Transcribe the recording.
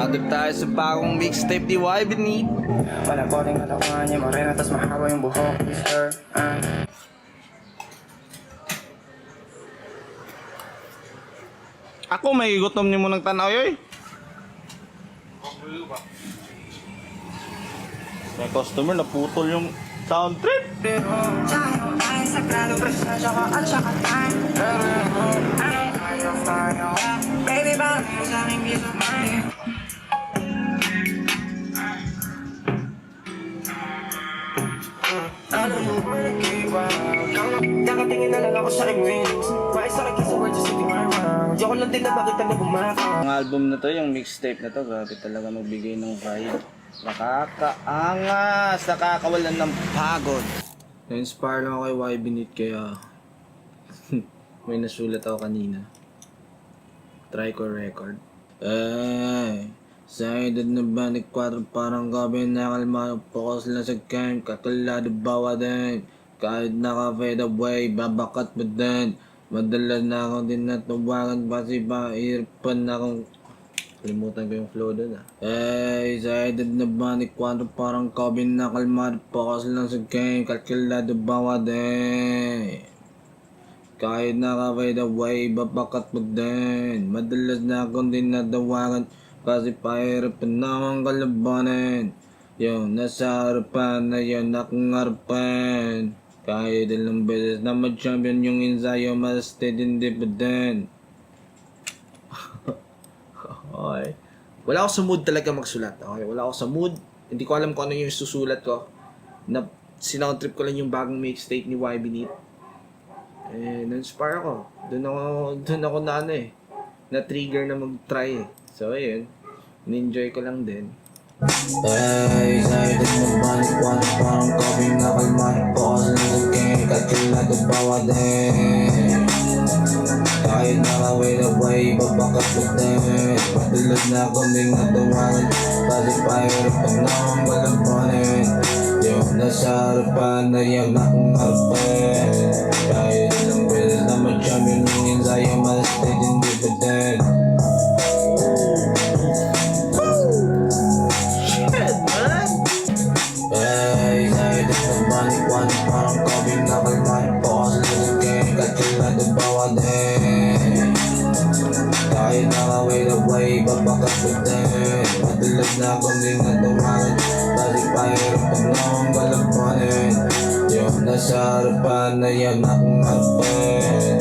Bago tayo sa bagong mixtape ni YBNit. Wala po rin natawa niya morena tas mahaba yung buhok ni sir. Ako may gutom ni mo ng tanaw yoy. May customer naputol yung sound trip. Pero ay sagrado presensya ko at saka time. Ay tayo baby ba sa aking peace of mind. Ano yung word kay wow. Nakatingin na lang ako sa aking wings. May sakit sa words sa sitting around. Yoko lang din na bakit na bumaka. Ang album na to, yung mixtape na to, grabe talaga magbigay ng vibe. Nakakaangas, nakakawalan ng pagod. Na-inspire lang ako kay YBNit kaya may nasulat ako kanina. Try ko record. Ay, sa edad na ba ni 4 parang gabi nakalma. Focus lang sa game, katulad bawa din. Kahit naka-fade away, babakat mo din. Madalas na ako din natuwagan kasi pahirapan akong kalimutan ko yung flow doon Ay, sa edad na ba ni 4 parang gabi nakalma. Focus lang sa game, kalkulado bawa din. Kahit naka-fade away, babakat mo din. Madalas na akong din natawagan kasi pahirapan akong kalabanin. Yung nasa harapan na yun akong harapan. Kahit ilang beses na mag-champion yung ensayo, mas steady hindi pa din. Okay. Wala ako sa mood talaga magsulat. Okay, wala ako sa mood. Hindi ko alam kung ano yung susulat ko. Sinound trip ko lang yung bagong mixtape ni YBNit. Na-inspire ako. Doon ako na na-trigger na mag-try So, ayun. In-enjoy ko lang din. Ay, excited na balik parang kaping nakalman. Focus lang sa game, katulad ng bawa din. Kahit nakaway na way, babakat ko din. Patulad na akong ding natawagan kasi pahirapan na akong kalabanin. Yung nasa harapan na yan akong harapan. Kahit ilang beses na mag-champion yung ensayo, mas steady hindi pa din. Ay, excited na balik parang kaping nakalman. Focus lang sa game, katulad ng bawa din. Kahit nakaway na way, babakat ko din. Patulad na akong ding natawagan kasi pahirapan na akong kalabanin. Yung nasa harapan na yan akong harapan.